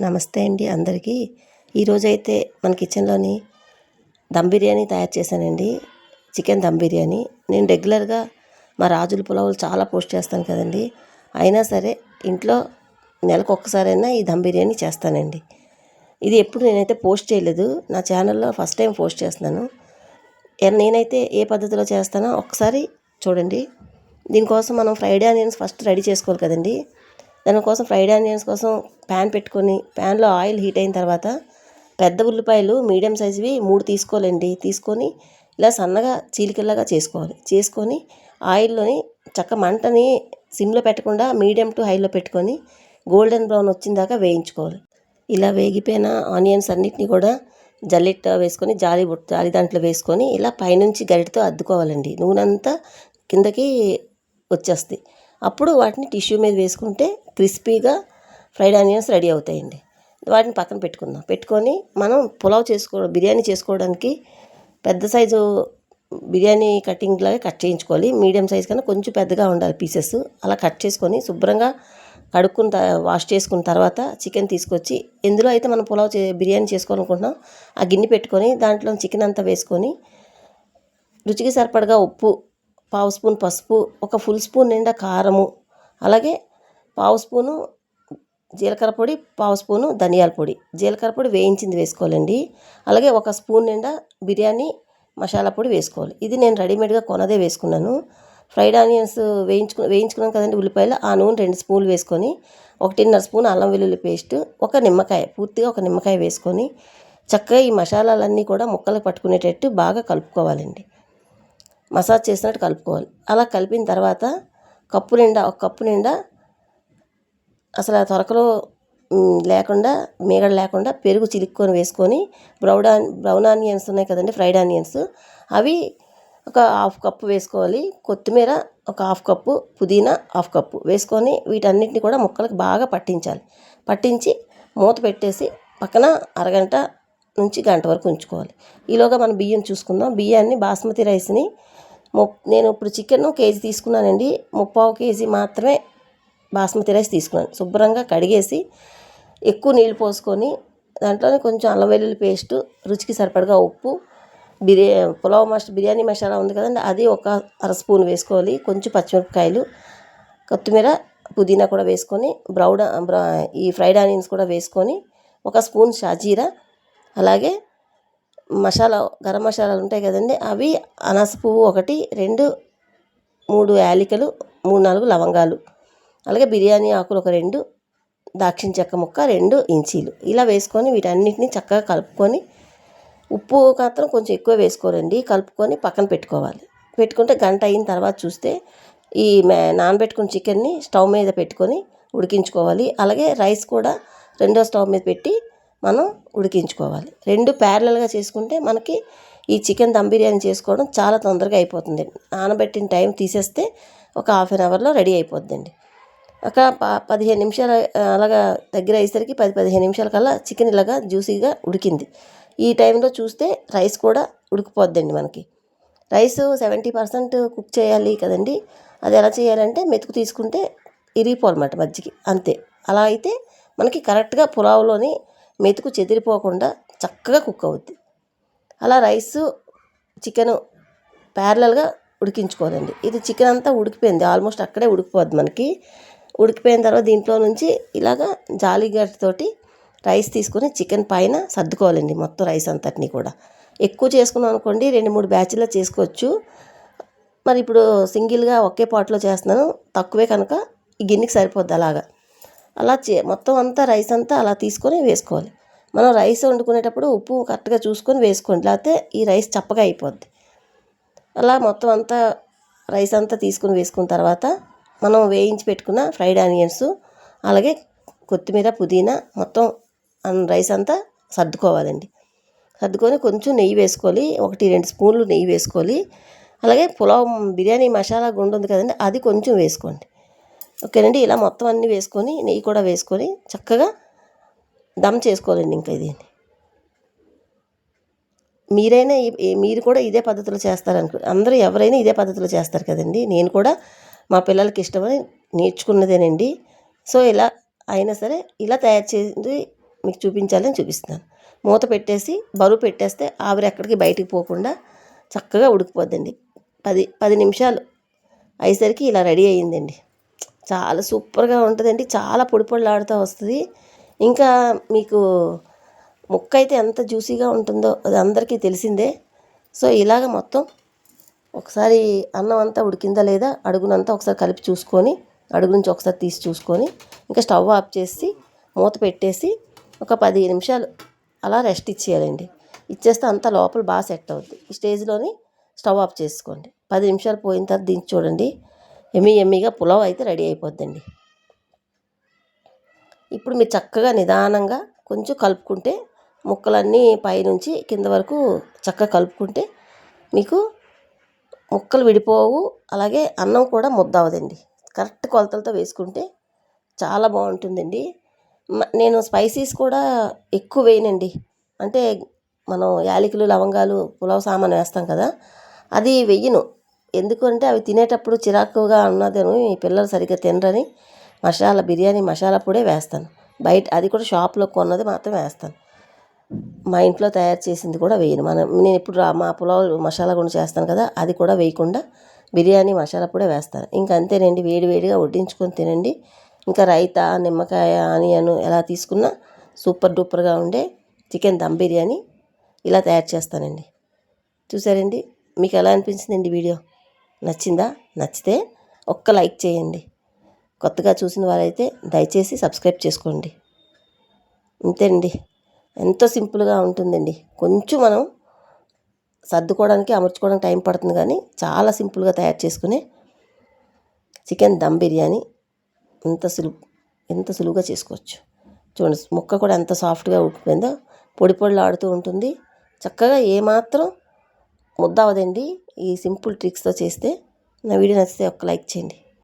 నమస్తే అండి అందరికీ. ఈరోజైతే మన కిచెన్లోని దమ్ బిర్యానీ తయారు చేశానండి. చికెన్ దమ్ బిర్యానీ. నేను రెగ్యులర్గా మా రాజుల పులావులు చాలా పోస్ట్ చేస్తాను కదండి. అయినా సరే ఇంట్లో నెలకు ఒక్కసారైనా ఈ దమ్ బిర్యానీ చేస్తానండి. ఇది ఎప్పుడు నేనైతే పోస్ట్ చేయలేదు. నా ఛానల్లో ఫస్ట్ టైం పోస్ట్ చేస్తున్నాను. నేనైతే ఏ పద్ధతిలో చేస్తానో ఒకసారి చూడండి. దీనికోసం మనం ఫ్రైడ్ ఆనియన్స్ ఫస్ట్ రెడీ చేసుకోవాలి కదండి. దానికోసం ఫ్రైడ్ ఆనియన్స్ కోసం ప్యాన్ పెట్టుకొని ప్యాన్లో ఆయిల్ హీట్ అయిన తర్వాత పెద్ద ఉల్లిపాయలు మీడియం సైజువి 3 తీసుకోవాలండి. తీసుకొని ఇలా సన్నగా చీలికల్లాగా చేసుకొని ఆయిల్లోని మంటని సిమ్లో పెట్టకుండా మీడియం టు హైలో పెట్టుకొని గోల్డెన్ బ్రౌన్ వచ్చిందాకా వేయించుకోవాలి. ఇలా వేగిపోయిన ఆనియన్స్ అన్నిటిని కూడా జల్లెట్ట వేసుకొని జాలి దాంట్లో వేసుకొని ఇలా పైనుంచి గరిటతో అద్దుకోవాలండి. నూనె అంతా కిందకి వచ్చేస్తాయి. అప్పుడు వాటిని టిష్యూ మీద వేసుకుంటే క్రిస్పీగా ఫ్రైడ్ ఆనియన్స్ రెడీ అవుతాయండి. వాటిని పక్కన పెట్టుకొని మనం బిర్యానీ చేసుకోవడానికి పెద్ద సైజు బిర్యానీ కటింగ్ లాగా కట్ చేయించుకోవాలి. మీడియం సైజ్ కన్నా కొంచెం పెద్దగా ఉండాలి పీసెస్. అలా కట్ చేసుకొని శుభ్రంగా వాష్ చేసుకున్న తర్వాత చికెన్ తీసుకొచ్చి ఎందులో అయితే మనం బిర్యానీ చేసుకోవాలనుకుంటున్నాం ఆ గిన్నె పెట్టుకొని దాంట్లో చికెన్ అంతా వేసుకొని రుచికి సరిపడగా ఉప్పు, 1/2 స్పూన్ పసుపు, 1 ఫుల్ స్పూన్ నిండా కారము, అలాగే 1/2 స్పూను జీలకర్ర పొడి, 1/2 స్పూను ధనియాల పొడి. జీలకర్ర పొడి వేయించింది వేసుకోవాలండి. అలాగే 1 స్పూన్ నిండా బిర్యానీ మసాలా పొడి వేసుకోవాలి. ఇది నేను రెడీమేడ్గా కొనదే వేసుకున్నాను. ఫ్రైడ్ ఆనియన్స్ వేయించుకున్నాను కదండి ఉల్లిపాయలు. ఆ నూనె 2 స్పూన్లు వేసుకొని 1.5 స్పూన్ అల్లం వెల్లుల్లి పేస్ట్, పూర్తిగా ఒక నిమ్మకాయ వేసుకొని చక్కగా ఈ మసాలాలన్నీ కూడా ముక్కలకు పట్టుకునేటట్టు బాగా కలుపుకోవాలండి. మసాజ్ చేసినట్టు కలుపుకోవాలి. అలా కలిపిన తర్వాత ఒక కప్పు నిండా అసలు ఆ తొరకలో మీగడ లేకుండా పెరుగు చిలుక్కొని వేసుకొని బ్రౌన్ ఆనియన్స్ ఉన్నాయి కదండి ఫ్రైడ్ ఆనియన్స్, అవి ఒక 1/2 కప్పు వేసుకోవాలి. కొత్తిమీర ఒక 1/2 కప్పు, పుదీనా 1/2 కప్పు వేసుకొని వీటన్నిటిని కూడా ముక్కలకు బాగా పట్టించి మూత పెట్టేసి పక్కన అరగంట నుంచి గంట వరకు ఉంచుకోవాలి. ఈలోగా మనం బియ్యం చూసుకుందాం. బియ్యాన్ని బాస్మతి రైస్ని నేను ఇప్పుడు చికెన్ కేజీ తీసుకున్నానండి. 3/4 కేజీ మాత్రమే బాస్మతి రైస్ తీసుకున్నాను. శుభ్రంగా కడిగేసి ఎక్కువ నీళ్ళు పోసుకొని దాంట్లోనే కొంచెం అల్లం వెల్లుల్లి పేస్టు, రుచికి సరిపడగా ఉప్పు, బిర్యానీ మసాలా ఉంది కదండి, అది ఒక 1/2 స్పూన్ వేసుకోవాలి. కొంచెం పచ్చిమిరపకాయలు, కొత్తిమీర, పుదీనా కూడా వేసుకొని ఈ ఫ్రైడ్ ఆనియన్స్ కూడా వేసుకొని 1 స్పూన్ షాజీరా, అలాగే గరం మసాలాలు ఉంటాయి కదండి, అవి అనాస పువ్వు 1, 2, 3 యాలకులు, 3, 4 లవంగాలు, అలాగే బిర్యానీ ఆకులు 2, దాల్చిన చెక్క ముక్క 2 ఇంచీలు ఇలా వేసుకొని వీటన్నిటిని చక్కగా కలుపుకొని ఉప్పు మాత్రం కొంచెం ఎక్కువ వేసుకోవాలండి. కలుపుకొని పక్కన పెట్టుకుంటే గంట అయిన తర్వాత చూస్తే ఈ నానబెట్టుకున్న చికెన్ని స్టవ్ మీద పెట్టుకొని ఉడికించుకోవాలి. అలాగే రైస్ కూడా రెండో స్టవ్ మీద పెట్టి మనం ఉడికించుకోవాలి. 2 ప్యారలల్గా చేసుకుంటే మనకి ఈ చికెన్ దమ్ బిర్యానీ చేసుకోవడం చాలా తొందరగా అయిపోతుంది. నానబెట్టిన టైం తీసేస్తే ఒక హాఫ్ అన్ అవర్లో రెడీ అయిపోద్దండి. ఒక 15 నిమిషాలు అలాగా దగ్గర అయ్యేసరికి 10-15 నిమిషాల కల్లా చికెన్ ఇలాగా జ్యూసీగా ఉడికింది. ఈ టైంలో చూస్తే రైస్ కూడా ఉడికిపోద్దండి. మనకి రైస్ 70% కుక్ చేయాలి కదండి. అది ఎలా చేయాలంటే మెతుకు తీసుకుంటే ఇరిగిపోవాలన్నమాట మధ్యకి, అంతే. అలా అయితే మనకి కరెక్ట్గా పులావులోని మెతుకు చెదిరిపోకుండా చక్కగా కుక్ అవుద్ది. అలా రైసు చికెను ప్యారలల్గా ఉడికించుకోవాలండి. ఇది చికెన్ అంతా ఉడికిపోయింది, ఆల్మోస్ట్ అక్కడే ఉడికిపోద్ది మనకి. ఉడికిపోయిన తర్వాత దీంట్లో నుంచి ఇలాగా జాలిగరిటతోటి రైస్ తీసుకొని చికెన్ పైన సర్దుకోవాలండి. మొత్తం రైస్ అంతటిని కూడా ఎక్కువ చేసుకున్నాం అనుకోండి 2-3 బ్యాచ్లో చేసుకోవచ్చు. మరి ఇప్పుడు సింగిల్గా ఒకే పాట్లో చేస్తున్నాను, తక్కువే కనుక ఈ గిన్నెకి సరిపోద్ది. అలా మొత్తం అంతా రైస్ అంతా అలా తీసుకొని వేసుకోవాలి. మనం రైస్ వండుకునేటప్పుడు ఉప్పు కరెక్ట్గా చూసుకొని వేసుకోండి, లేకపోతే ఈ రైస్ చప్పగా అయిపోద్ది. అలా మొత్తం అంతా రైస్ అంతా తీసుకుని వేసుకున్న తర్వాత మనం వేయించి పెట్టుకున్న ఫ్రైడ్ ఆనియన్స్, అలాగే కొత్తిమీర, పుదీనా మొత్తం రైస్ అంతా సర్దుకోవాలండి. సర్దుకొని కొంచెం నెయ్యి వేసుకోవాలి. 1-2 స్పూన్లు నెయ్యి వేసుకోవాలి. అలాగే బిర్యానీ మసాలా గుండు ఉంది కదండి, అది కొంచెం వేసుకోండి. ఓకేనండి. ఇలా మొత్తం అన్నీ వేసుకొని నెయ్యి కూడా వేసుకొని చక్కగా దమ్ చేసుకోవాలండి. ఇంకా ఇది మీరు కూడా ఇదే పద్ధతిలో అందరూ ఎవరైనా ఇదే పద్ధతిలో చేస్తారు కదండి. నేను కూడా మా పిల్లలకి ఇష్టమని నేర్చుకున్నదేనండి. సో ఇలా అయినా సరే ఇలా తయారు చేసి మీకు చూపించాలని చూపిస్తున్నాను. మూత పెట్టేసి బరువు పెట్టేస్తే ఆవిరి ఎక్కడికి బయటికి పోకుండా చక్కగా ఉడికిపోద్దండి. 10 నిమిషాలు అయ్యేసరికి ఇలా రెడీ అయ్యిందండి. చాలా సూపర్గా ఉంటుందండి. చాలా పొడి పొడిలాడుతూ వస్తుంది. ఇంకా మీకు ముక్క అయితే ఎంత జ్యూసీగా ఉంటుందో అది అందరికీ తెలిసిందే. సో ఇలాగ మొత్తం ఒకసారి అన్నం అంతా ఉడికిందా లేదా అడుగునంతా ఒకసారి కలిపి చూసుకొని, అడుగు నుంచి ఒకసారి తీసి చూసుకొని, ఇంకా స్టవ్ ఆఫ్ చేసి మూత పెట్టేసి ఒక 10 నిమిషాలు అలా రెస్ట్ ఇచ్చేయాలండి. ఇచ్చేస్తే అంతా లోపల బాగా సెట్ అవుద్ది. ఈ స్టేజ్లోని స్టవ్ ఆఫ్ చేసుకోండి. 10 నిమిషాలు పోయిన తర్వాత దించి చూడండి. ఎమ్మీగా పులావ్ అయితే రెడీ అయిపోద్దండి. ఇప్పుడు మీరు చక్కగా నిదానంగా కొంచెం కలుపుకుంటే ముక్కలన్నీ పైనుంచి కింద వరకు చక్కగా కలుపుకుంటే మీకు ముక్కలు విడిపోవు. అలాగే అన్నం కూడా ముద్ద అవ్వదండి. కరెక్ట్ కొలతలతో వేసుకుంటే చాలా బాగుంటుందండి. నేను స్పైసీస్ కూడా ఎక్కువ వేయనండి. అంటే మనం యాలకులు, లవంగాలు, పులావ్ సామాను వేస్తాం కదా, అది వెయ్యను. ఎందుకంటే అవి తినేటప్పుడు చిరాకుగా ఉన్నదని పిల్లలు సరిగ్గా తినరని బిర్యానీ మసాలా పొడే వేస్తాను. బయట అది కూడా షాప్లో కొన్నది మాత్రం వేస్తాను. మా ఇంట్లో తయారు చేసింది కూడా వేయను. నేను ఇప్పుడు మా పులావ్ మసాలా కూడా చేస్తాను కదా, అది కూడా వేయకుండా బిర్యానీ మసాలా పొడే వేస్తాను. ఇంకా అంతేనండి. వేడివేడిగా వడ్డించుకొని తినండి. ఇంకా రైతా, నిమ్మకాయ, ఆనియన్ ఎలా తీసుకున్నా సూపర్ డూపర్గా ఉండే చికెన్ దమ్ బిర్యానీ ఇలా తయారు చేస్తానండి. చూసారండి? మీకు ఎలా అనిపించిందండి వీడియో? నచ్చిందా? నచ్చితే ఒక్క లైక్ చేయండి. కొత్తగా చూసిన వారైతే దయచేసి సబ్స్క్రైబ్ చేసుకోండి. అంతేనండి. ఎంతో సింపుల్గా ఉంటుందండి. కొంచెం మనం సర్దుకోవడానికి, అమర్చుకోవడానికి టైం పడుతుంది, కానీ చాలా సింపుల్గా తయారు చేసుకునే చికెన్ దమ్ బిర్యానీ ఎంత సులువుగా చేసుకోవచ్చు. చూడండి, ముక్క కూడా ఎంత సాఫ్ట్గా ఉడికిపోయిందో, పొడి పొడిలాడుతూ ఉంటుంది. చక్కగా ఏమాత్రం ముద్ద అవ్వదండి. ఈ సింపుల్ ట్రిక్స్తో చేస్తే. నా వీడియో నచ్చితే ఒక్క లైక్ చేయండి.